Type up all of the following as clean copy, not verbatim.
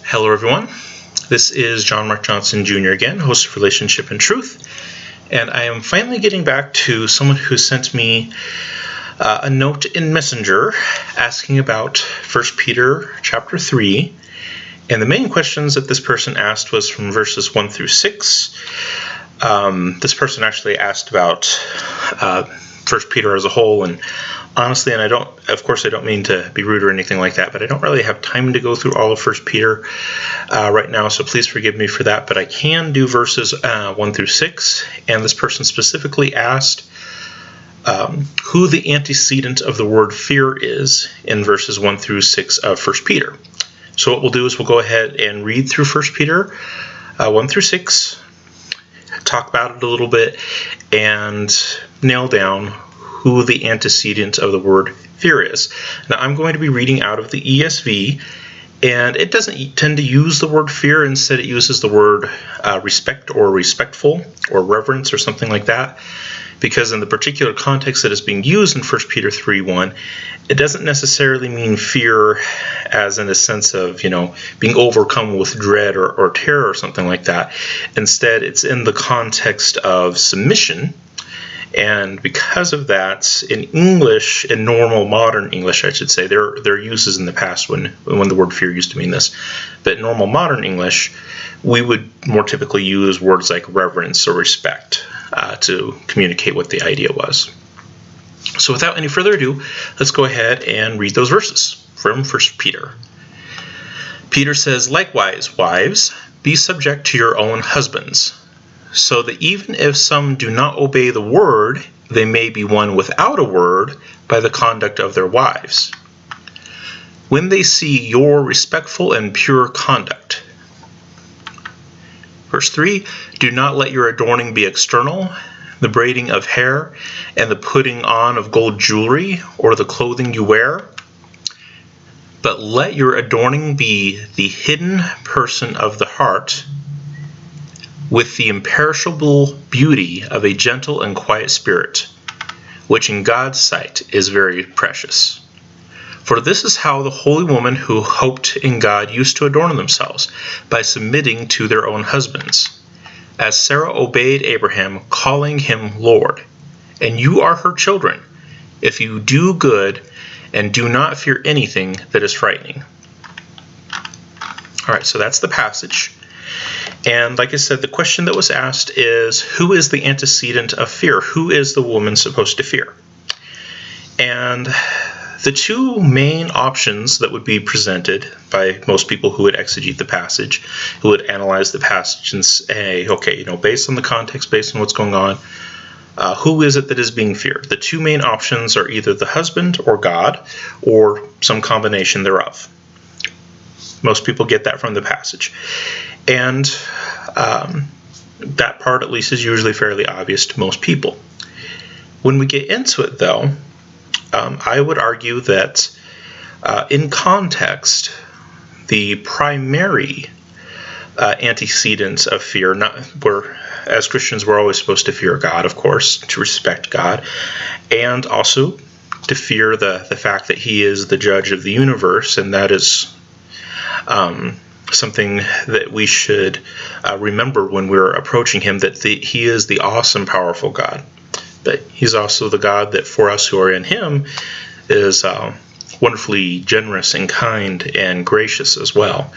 Hello everyone, this is John Mark Johnson Jr. again, host of Relationship and Truth, and I am finally getting back to someone who sent me a note in Messenger asking about 1 Peter chapter 3, and the main questions that this person asked was from verses 1 through 6. This person actually asked about 1 Peter as a whole, and honestly, and I don't mean to be rude or anything like that, but I don't really have time to go through all of 1 Peter right now, so please forgive me for that. But I can do verses 1 through 6, and this person specifically asked who the antecedent of the word fear is in verses 1 through 6 of 1 Peter. So what we'll do is we'll go ahead and read through 1 Peter 1 through 6, talk about it a little bit, and nail down who the antecedent of the word fear is. Now, I'm going to be reading out of the ESV, and it doesn't tend to use the word fear. Instead, it uses the word respect or respectful or reverence or something like that, because in the particular context that is being used in 1 Peter 3:1, it doesn't necessarily mean fear as in a sense of, being overcome with dread or terror or something like that. Instead, it's in the context of submission. And because of that, in English, in normal modern English, I should say, there are uses in the past when the word fear used to mean this. But in normal modern English, we would more typically use words like reverence or respect to communicate what the idea was. So without any further ado, let's go ahead and read those verses from 1 Peter. Peter says, "Likewise, wives, be subject to your own husbands, so that even if some do not obey the word, they may be won without a word by the conduct of their wives, when they see your respectful and pure conduct." Verse 3, "Do not let your adorning be external, the braiding of hair, and the putting on of gold jewelry, or the clothing you wear, but let your adorning be the hidden person of the heart, with the imperishable beauty of a gentle and quiet spirit, which in God's sight is very precious. For this is how the holy women who hoped in God used to adorn themselves, by submitting to their own husbands, as Sarah obeyed Abraham, calling him Lord. And you are her children, if you do good and do not fear anything that is frightening." All right, so that's the passage. And like I said, the question that was asked is, who is the antecedent of fear? Who is the woman supposed to fear? And the two main options that would be presented by most people who would exegete the passage, who would analyze the passage and say, okay, based on the context, based on what's going on, who is it that is being feared? The two main options are either the husband or God, or some combination thereof. Most people get that from the passage. And that part, at least, is usually fairly obvious to most people. When we get into it, though, I would argue that in context, the primary antecedents of fear, as Christians, we're always supposed to fear God, of course, to respect God, and also to fear the fact that He is the judge of the universe, and that is something that we should remember when we're approaching Him, that He is the awesome, powerful God. But He's also the God that for us who are in Him is wonderfully generous and kind and gracious as well.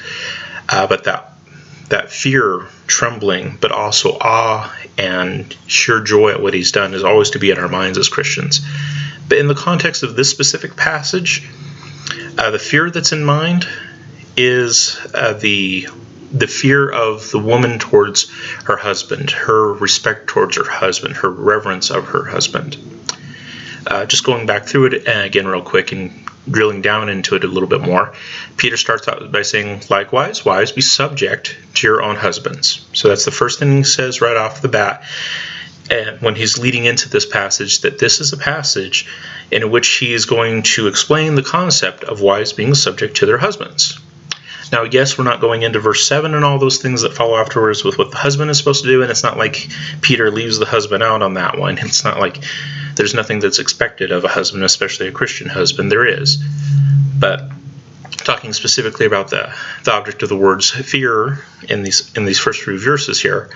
But that fear, trembling, but also awe and sheer joy at what He's done is always to be in our minds as Christians. But in the context of this specific passage, the fear that's in mind is the fear of the woman towards her husband, her respect towards her husband, her reverence of her husband. Just going back through it again real quick and drilling down into it a little bit more, Peter starts out by saying, "Likewise, wives, be subject to your own husbands." So that's the first thing he says right off the bat when he's leading into this passage, that this is a passage in which he is going to explain the concept of wives being subject to their husbands. Now, yes, we're not going into verse 7 and all those things that follow afterwards with what the husband is supposed to do, and it's not like Peter leaves the husband out on that one. It's not like there's nothing that's expected of a husband, especially a Christian husband. There is. But talking specifically about the object of the words fear in these first few verses here,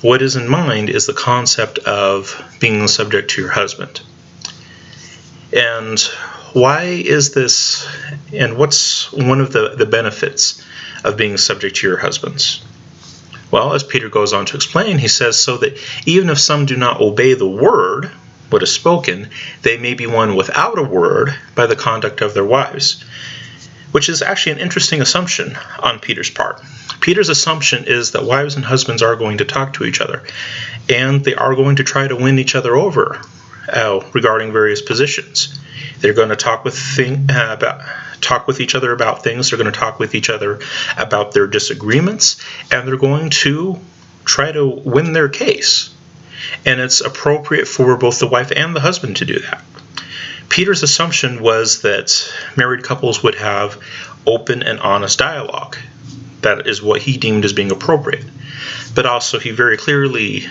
what is in mind is the concept of being subject to your husband. And why is this, and what's one of the benefits of being subject to your husbands? Well, as Peter goes on to explain, he says, so that even if some do not obey the word, what is spoken, they may be won without a word by the conduct of their wives. Which is actually an interesting assumption on Peter's part. Peter's assumption is that wives and husbands are going to talk to each other, and they are going to try to win each other over regarding various positions. They're going to talk with each other about things. They're going to talk with each other about their disagreements, and they're going to try to win their case. And it's appropriate for both the wife and the husband to do that. Peter's assumption was that married couples would have open and honest dialogue. That is what he deemed as being appropriate. But also he very clearly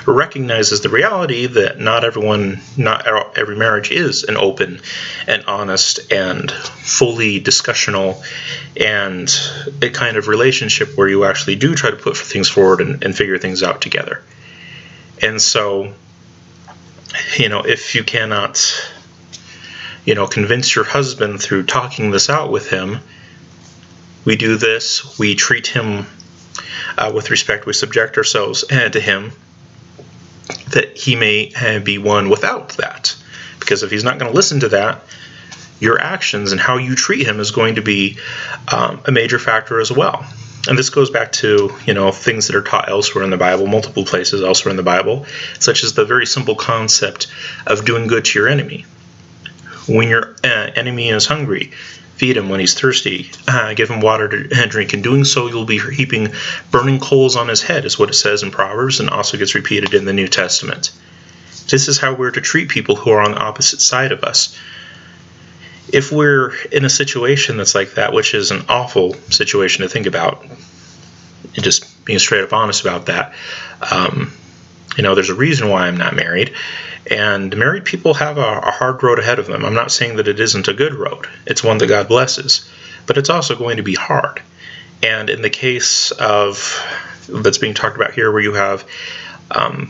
recognizes the reality that not every marriage is an open and honest and fully discussional and a kind of relationship where you actually do try to put things forward and figure things out together. And so, if you cannot, convince your husband through talking this out with him, we do this, we treat him with respect, we subject ourselves to him, that he may be won without that. Because if he's not going to listen to that, your actions and how you treat him is going to be a major factor as well. And this goes back to, things that are taught elsewhere in the Bible, multiple places elsewhere in the Bible, such as the very simple concept of doing good to your enemy. When your enemy is hungry, feed him. When he's thirsty, give him water to drink. In doing so, you'll be heaping burning coals on his head, is what it says in Proverbs, and also gets repeated in the New Testament. This is how we're to treat people who are on the opposite side of us. If we're in a situation that's like that, which is an awful situation to think about, and just being straight up honest about that, there's a reason why I'm not married, and married people have a hard road ahead of them. I'm not saying that it isn't a good road. It's one that God blesses, but it's also going to be hard. And in the case of that's being talked about here, where you have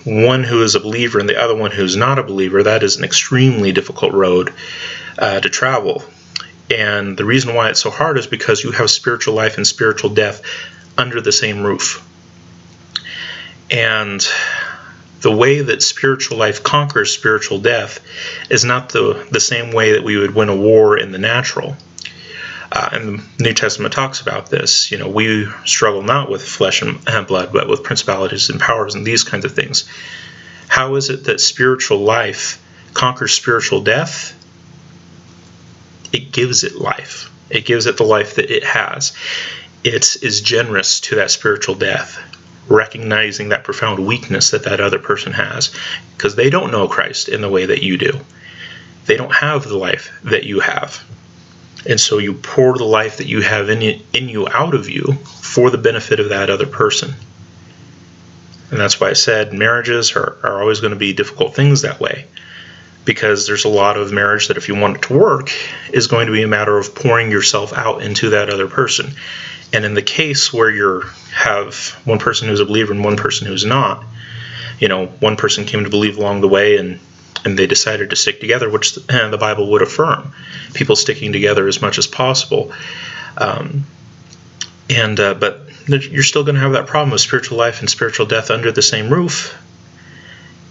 one who is a believer and the other one who's not a believer, that is an extremely difficult road to travel. And the reason why it's so hard is because you have spiritual life and spiritual death under the same roof. And the way that spiritual life conquers spiritual death is not the same way that we would win a war in the natural. And the New Testament talks about this. We struggle not with flesh and blood, but with principalities and powers and these kinds of things. How is it that spiritual life conquers spiritual death? It gives it life. It gives it the life that it has. It is generous to that spiritual death, recognizing that profound weakness that other person has, because they don't know Christ in the way that you do. They don't have the life that you have. And so you pour the life that you have in you out of you for the benefit of that other person. And that's why I said marriages are always going to be difficult things that way. Because there's a lot of marriage that if you want it to work is going to be a matter of pouring yourself out into that other person. And in the case where you have one person who's a believer and one person who's not, one person came to believe along the way and they decided to stick together, which the Bible would affirm, people sticking together as much as possible. But you're still going to have that problem of spiritual life and spiritual death under the same roof.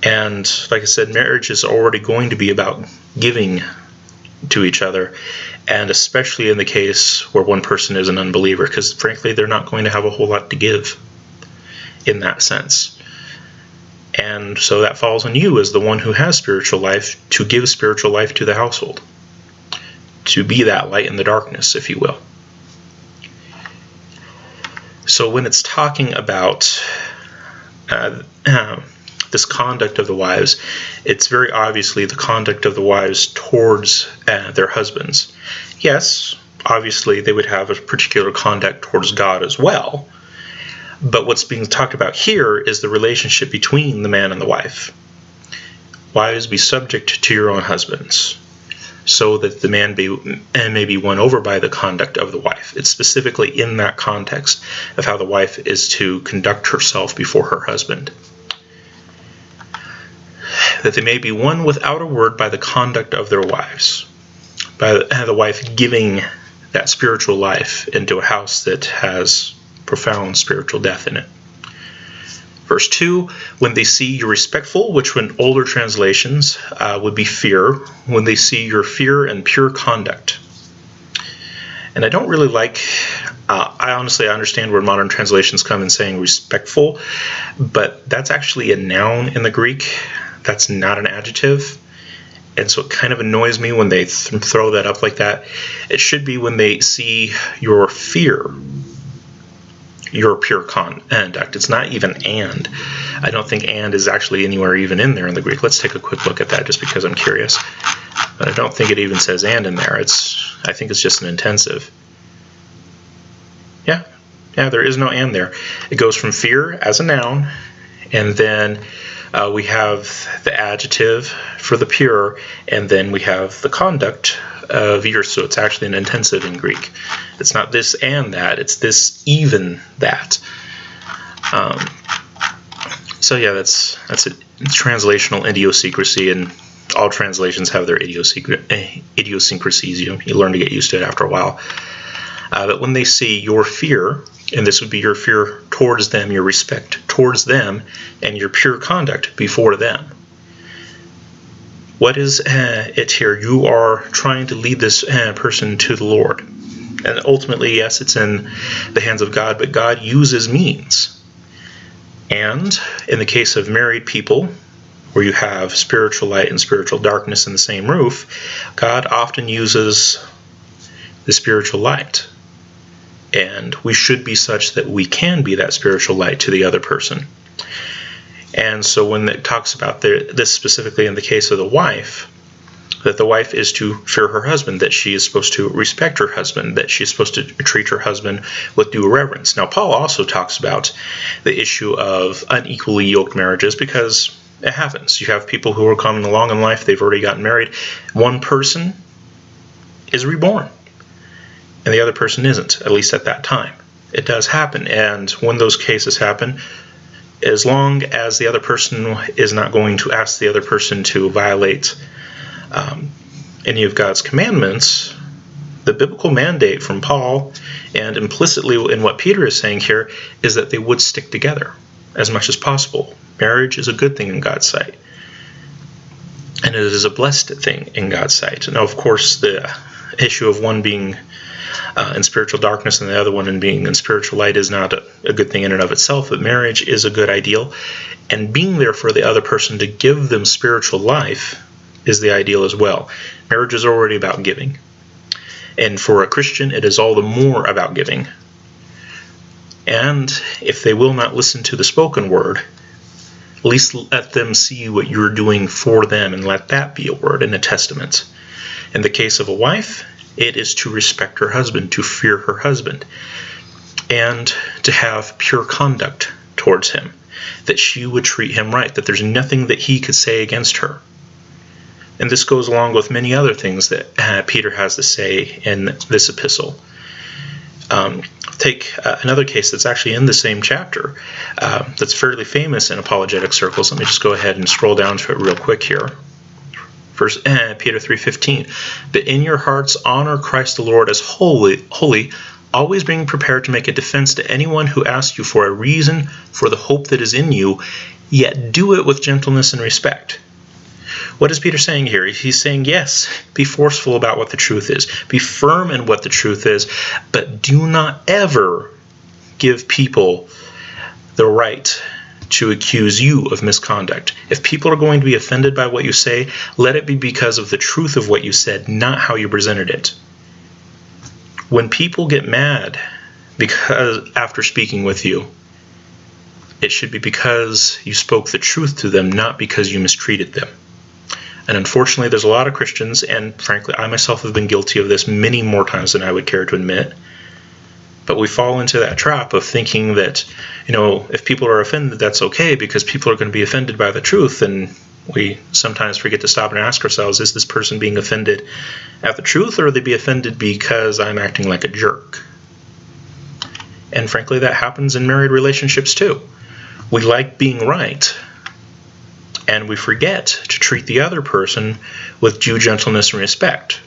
And like I said, marriage is already going to be about giving to each other, and especially in the case where one person is an unbeliever, because frankly, they're not going to have a whole lot to give in that sense. And so that falls on you as the one who has spiritual life to give spiritual life to the household, to be that light in the darkness, if you will. So when it's talking about this conduct of the wives, it's very obviously the conduct of the wives towards their husbands. Yes, obviously they would have a particular conduct towards God as well, but what's being talked about here is the relationship between the man and the wife. Wives, be subject to your own husbands. so that the man may be won over by the conduct of the wife. It's specifically in that context of how the wife is to conduct herself before her husband. That they may be won without a word by the conduct of their wives, by the wife giving that spiritual life into a house that has profound spiritual death in it. Verse 2, when they see you respectful, which in older translations would be fear, when they see your fear and pure conduct. And I don't really like, I honestly understand where modern translations come in saying respectful, but that's actually a noun in the Greek. That's not an adjective. And so it kind of annoys me when they throw that up like that. It should be when they see your fear, your pure conduct. It's not even and. I don't think and is actually anywhere even in there in the Greek. Let's take a quick look at that just because I'm curious. But I don't think it even says and in there. I think it's just an intensive. Yeah, there is no and there. It goes from fear as a noun, and then we have the adjective for the pure, and then we have the conduct of yours. So it's actually an intensive in Greek. It's not this and that, it's this even that. So yeah, that's a translational idiosyncrasy, and all translations have their idiosyncrasies. You learn to get used to it after a while. But when they see your fear, and this would be your fear towards them, your respect towards them, and your pure conduct before them. What is it here? You are trying to lead this person to the Lord. And ultimately, yes, it's in the hands of God, but God uses means. And in the case of married people, where you have spiritual light and spiritual darkness in the same roof, God often uses the spiritual light. And we should be such that we can be that spiritual light to the other person. And so when it talks about this specifically in the case of the wife, that the wife is to fear her husband, that she is supposed to respect her husband, that she is supposed to treat her husband with due reverence. Now, Paul also talks about the issue of unequally yoked marriages, because it happens. You have people who are coming along in life, they've already gotten married. One person is reborn, and the other person isn't, at least at that time. It does happen, and when those cases happen, as long as the other person is not going to ask the other person to violate any of God's commandments, the biblical mandate from Paul, and implicitly in what Peter is saying here, is that they would stick together as much as possible. Marriage is a good thing in God's sight, and it is a blessed thing in God's sight. Now, of course, the issue of one being in spiritual darkness and the other one in being in spiritual light is not a good thing in and of itself, but marriage is a good ideal, and being there for the other person to give them spiritual life is the ideal as well. Marriage is already about giving, and for a Christian it is all the more about giving. And if they will not listen to the spoken word, at least let them see what you're doing for them, and let that be a word and a testament. In the case of a wife, it is to respect her husband, to fear her husband, and to have pure conduct towards him, that she would treat him right, that there's nothing that he could say against her. And this goes along with many other things that Peter has to say in this epistle. Take another case that's actually in the same chapter that's fairly famous in apologetic circles. Let me just go ahead and scroll down to it real quick here. First, Peter 3:15. But in your hearts honor Christ the Lord as holy, always being prepared to make a defense to anyone who asks you for a reason for the hope that is in you, yet do it with gentleness and respect. What is Peter saying here? He's saying, yes, be forceful about what the truth is. Be firm in what the truth is, but do not ever give people the right to accuse you of misconduct. If people are going to be offended by what you say, let it be because of the truth of what you said, not how you presented it. When people get mad because after speaking with you, it should be because you spoke the truth to them, not because you mistreated them. And unfortunately, there's a lot of Christians, and frankly, I myself have been guilty of this many more times than I would care to admit. But we fall into that trap of thinking that, if people are offended, that's okay, because people are going to be offended by the truth, and We sometimes forget to stop and ask ourselves, is this person being offended at the truth, or are they be offended because I'm acting like a jerk? And frankly, that happens in married relationships too. We like being right, and we forget to treat the other person with due gentleness and respect.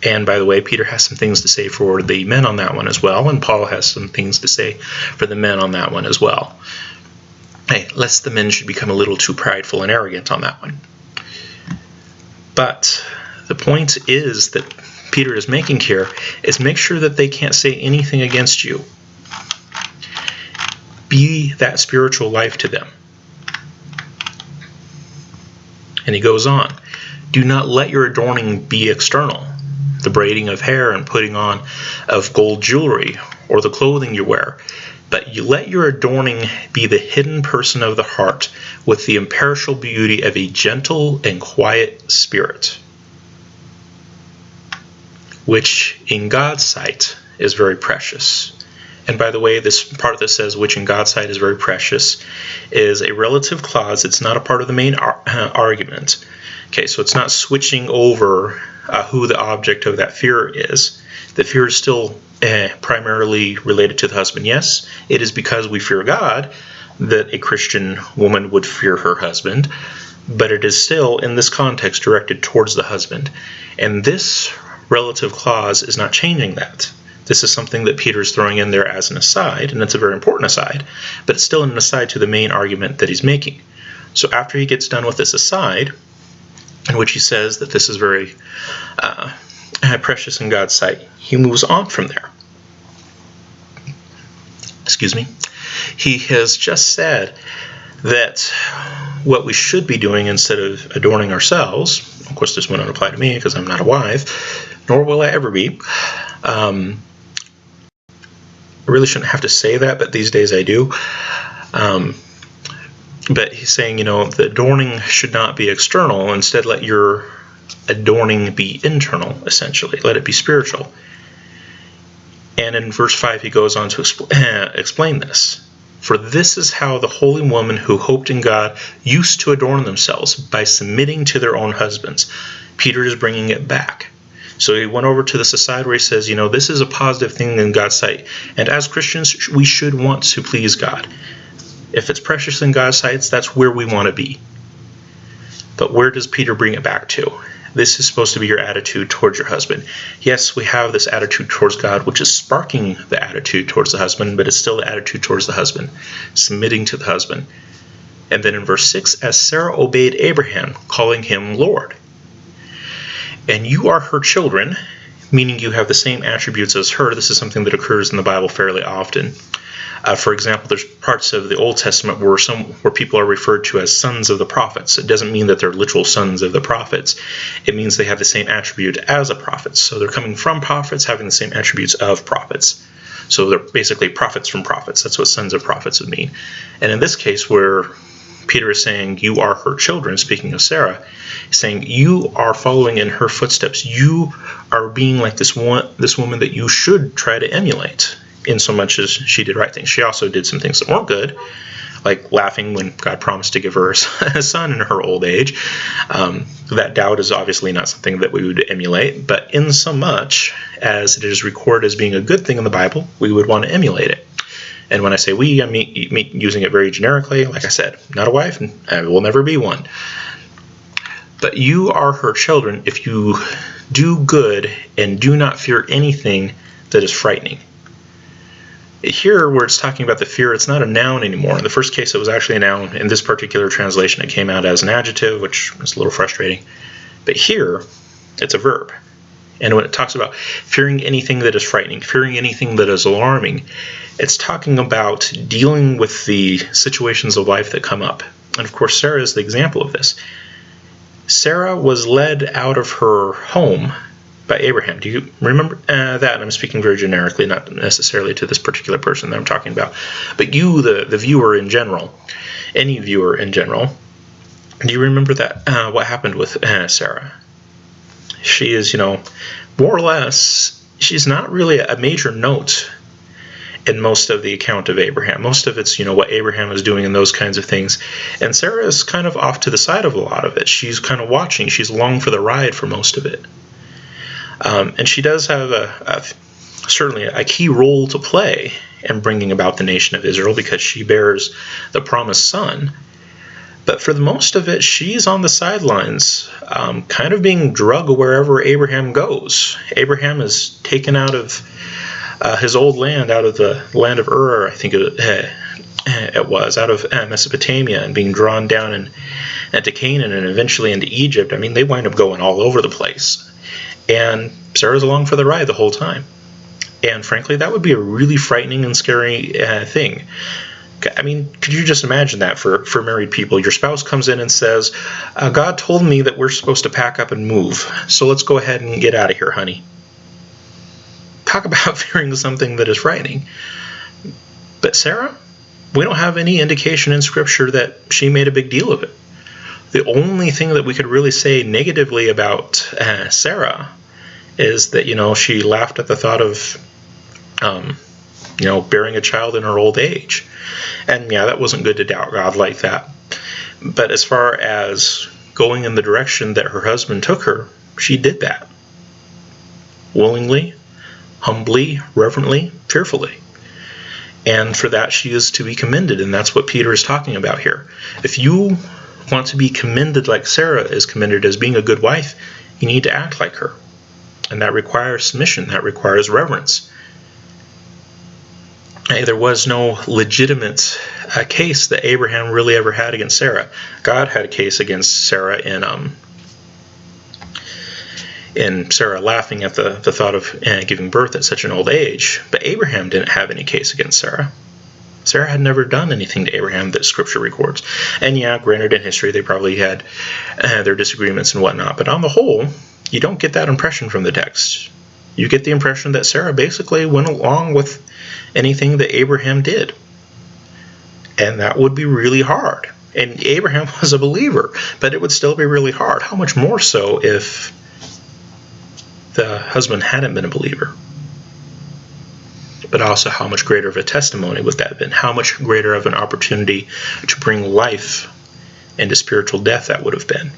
And by the way, Peter has some things to say for the men on that one as well, and Paul has some things to say for the men on that one as well. Hey, lest the men should become a little too prideful and arrogant on that one. But the point is that Peter is making here is make sure that they can't say anything against you. Be that spiritual life to them. And he goes on, do not let your adorning be external, the braiding of hair and putting on of gold jewelry, or the clothing you wear, but you let your adorning be the hidden person of the heart with the imperishable beauty of a gentle and quiet spirit, which in God's sight is very precious. And by the way, this part that says, which in God's sight is very precious, is a relative clause. It's not a part of the main argument. Okay, so it's not switching over who the object of that fear is. The fear is still primarily related to the husband. Yes, it is because we fear God that a Christian woman would fear her husband, but it is still, in this context, directed towards the husband. And this relative clause is not changing that. This is something that Peter is throwing in there as an aside, and it's a very important aside, but it's still an aside to the main argument that he's making. So after he gets done with this aside, in which he says that this is very precious in God's sight, he moves on from there. Excuse me. He has just said that what we should be doing instead of adorning ourselves, of course this wouldn't apply to me because I'm not a wife, nor will I ever be. I really shouldn't have to say that, but these days I do. But he's saying, the adorning should not be external. Instead, let your adorning be internal, essentially. Let it be spiritual. And in verse 5, he goes on to explain this. For this is how the holy women who hoped in God used to adorn themselves, by submitting to their own husbands. Peter is bringing it back. So he went over to this aside where he says, this is a positive thing in God's sight. And as Christians, we should want to please God. If it's precious in God's sight, that's where we want to be. But where does Peter bring it back to? This is supposed to be your attitude towards your husband. Yes, we have this attitude towards God, which is sparking the attitude towards the husband, but it's still the attitude towards the husband, submitting to the husband. And then in verse 6, as Sarah obeyed Abraham, calling him Lord. And you are her children, meaning you have the same attributes as her. This is something that occurs in the Bible fairly often. For example, there's parts of the Old Testament where people are referred to as sons of the prophets. It doesn't mean that they're literal sons of the prophets. It means they have the same attribute as a prophet. So they're coming from prophets, having the same attributes of prophets. So they're basically prophets from prophets. That's what sons of prophets would mean. And in this case, where Peter is saying, you are her children, speaking of Sarah, saying you are following in her footsteps. You are being like this woman that you should try to emulate, in so much as she did right things. She also did some things that weren't good, like laughing when God promised to give her a son in her old age. That doubt is obviously not something that we would emulate, but in so much as it is recorded as being a good thing in the Bible, we would want to emulate it. And when I say we, I mean using it very generically. Like I said, not a wife, and I will never be one. But you are her children if you do good and do not fear anything that is frightening. Here, where it's talking about the fear, it's not a noun anymore. In the first case, it was actually a noun. In this particular translation, it came out as an adjective, which is a little frustrating. But here, it's a verb. And when it talks about fearing anything that is frightening, fearing anything that is alarming, it's talking about dealing with the situations of life that come up. And of course, Sarah is the example of this. Sarah was led out of her home by Abraham. Do you remember that? I'm speaking very generically, not necessarily to this particular person that I'm talking about. But you, the viewer in general, any viewer in general, do you remember that? What happened with Sarah? She is, more or less, she's not really a major note in most of the account of Abraham. Most of it's, what Abraham is doing and those kinds of things. And Sarah is kind of off to the side of a lot of it. She's kind of watching. She's along for the ride for most of it. And she does have certainly a key role to play in bringing about the nation of Israel, because she bears the promised son. But for the most of it, she's on the sidelines, kind of being dragged wherever Abraham goes. Abraham is taken out of his old land, out of the land of Ur, I think it was, out of Mesopotamia, and being drawn down into Canaan and eventually into Egypt. I mean, they wind up going all over the place. And Sarah's along for the ride the whole time. And frankly, that would be a really frightening and scary thing. I mean, could you just imagine that for married people? Your spouse comes in and says, God told me that we're supposed to pack up and move, so let's go ahead and get out of here, honey. Talk about fearing something that is frightening. But Sarah, we don't have any indication in Scripture that she made a big deal of it. The only thing that we could really say negatively about Sarah is that, she laughed at the thought of bearing a child in her old age. And yeah, that wasn't good to doubt God like that. But as far as going in the direction that her husband took her, she did that. Willingly, humbly, reverently, fearfully. And for that, she is to be commended. And that's what Peter is talking about here. If you want to be commended like Sarah is commended as being a good wife, you need to act like her. And that requires submission. That requires reverence. There was no legitimate case that Abraham really ever had against Sarah. God had a case against Sarah in Sarah laughing at the thought of giving birth at such an old age. But Abraham didn't have any case against Sarah. Sarah had never done anything to Abraham that Scripture records. And yeah, granted, in history they probably had their disagreements and whatnot. But on the whole, you don't get that impression from the text. You get the impression that Sarah basically went along with anything that Abraham did. And that would be really hard. And Abraham was a believer, but it would still be really hard. How much more so if the husband hadn't been a believer? But also, how much greater of a testimony would that have been? How much greater of an opportunity to bring life into spiritual death that would have been?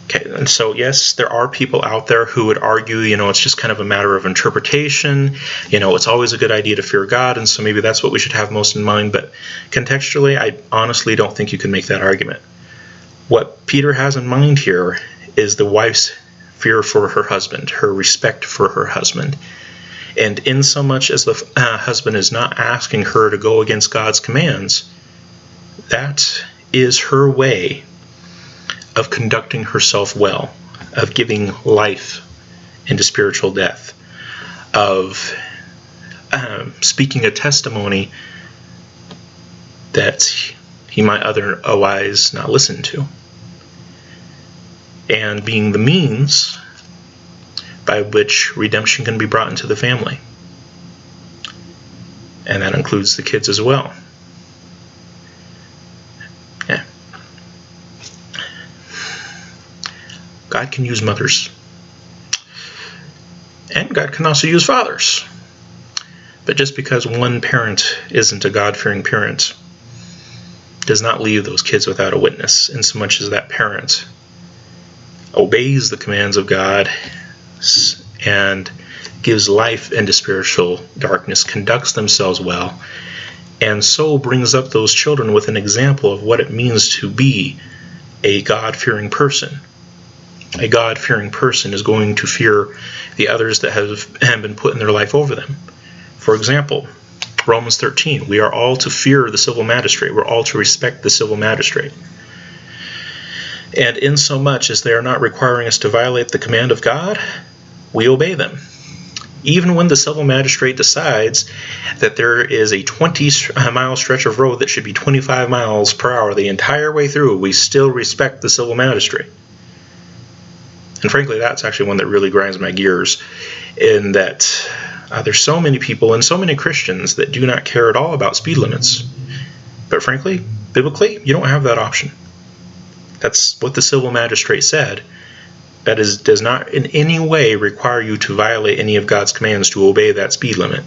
Okay, and so yes, there are people out there who would argue, it's just kind of a matter of interpretation. It's always a good idea to fear God, and so maybe that's what we should have most in mind. But contextually, I honestly don't think you can make that argument. What Peter has in mind here is the wife's fear for her husband, her respect for her husband. And in so much as the husband is not asking her to go against God's commands, that is her way of conducting herself well, of giving life into spiritual death, of speaking a testimony that he might otherwise not listen to, and being the means by which redemption can be brought into the family. And that includes the kids as well. Yeah. God can use mothers. And God can also use fathers. But just because one parent isn't a God-fearing parent does not leave those kids without a witness, in so much as that parent obeys the commands of God and gives life into spiritual darkness, conducts themselves well, and so brings up those children with an example of what it means to be a God-fearing person. A God-fearing person is going to fear the others that have been put in their life over them. For example, Romans 13, we are all to fear the civil magistrate. We're all to respect the civil magistrate. And in so much as they are not requiring us to violate the command of God, we obey them. Even when the civil magistrate decides that there is a 20-mile stretch of road that should be 25 miles per hour the entire way through, we still respect the civil magistrate. And frankly, that's actually one that really grinds my gears, in that there's so many people and so many Christians that do not care at all about speed limits. But frankly, biblically, you don't have that option. That's what the civil magistrate said. That does not in any way require you to violate any of God's commands to obey that speed limit.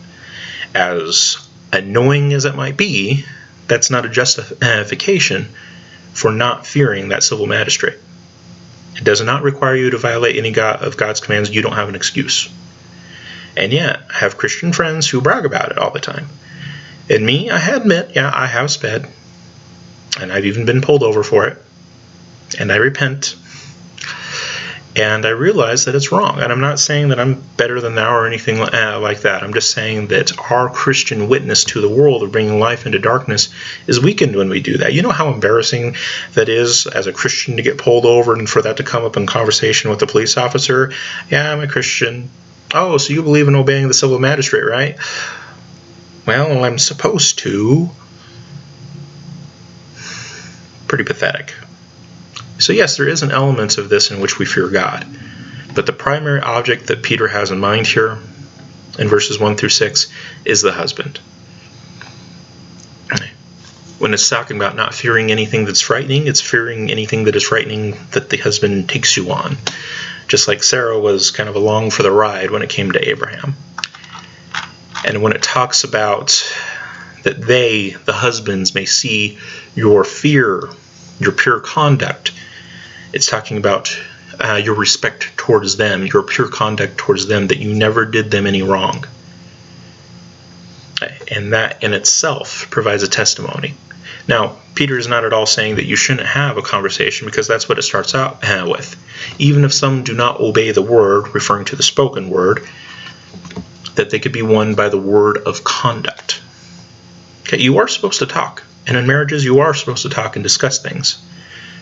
As annoying as it might be, that's not a justification for not fearing that civil magistrate. It does not require you to violate any of God's commands. You don't have an excuse. And yet, I have Christian friends who brag about it all the time. And me, I admit, yeah, I have sped. And I've even been pulled over for it. And I repent. And I realize that it's wrong. And I'm not saying that I'm better than thou or anything like that. I'm just saying that our Christian witness to the world of bringing life into darkness is weakened when we do that. You know how embarrassing that is as a Christian to get pulled over and for that to come up in conversation with a police officer? Yeah, I'm a Christian. Oh, so you believe in obeying the civil magistrate, right? Well, I'm supposed to. Pretty pathetic. So yes, there is an element of this in which we fear God. But the primary object that Peter has in mind here in verses 1 through 6 is the husband. When it's talking about not fearing anything that's frightening, it's fearing anything that is frightening that the husband takes you on. Just like Sarah was kind of along for the ride when it came to Abraham. And when it talks about that they, the husbands, may see your fear, your pure conduct, it's talking about your respect towards them, your pure conduct towards them, that you never did them any wrong. And that in itself provides a testimony. Now, Peter is not at all saying that you shouldn't have a conversation, because that's what it starts out with. Even if some do not obey the word, referring to the spoken word, that they could be won by the word of conduct. Okay, you are supposed to talk. And in marriages, you are supposed to talk and discuss things.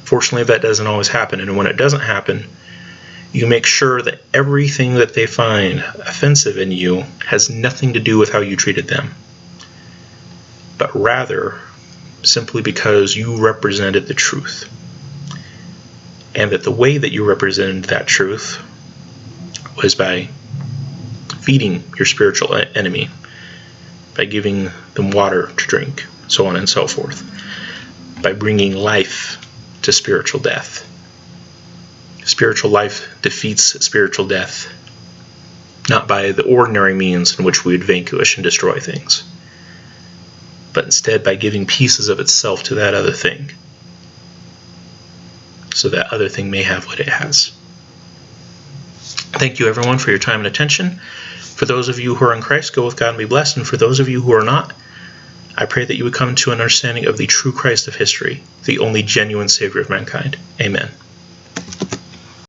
Fortunately, that doesn't always happen. And when it doesn't happen, you make sure that everything that they find offensive in you has nothing to do with how you treated them, but rather simply because you represented the truth. And that the way that you represented that truth was by feeding your spiritual enemy, by giving them water to drink, so on and so forth, by bringing life to spiritual death. Spiritual life defeats spiritual death, not by the ordinary means in which we would vanquish and destroy things, but instead by giving pieces of itself to that other thing, so that other thing may have what it has. Thank you, everyone, for your time and attention. For those of you who are in Christ, go with God and be blessed. And for those of you who are not, I pray that you would come to an understanding of the true Christ of history, the only genuine Savior of mankind. Amen.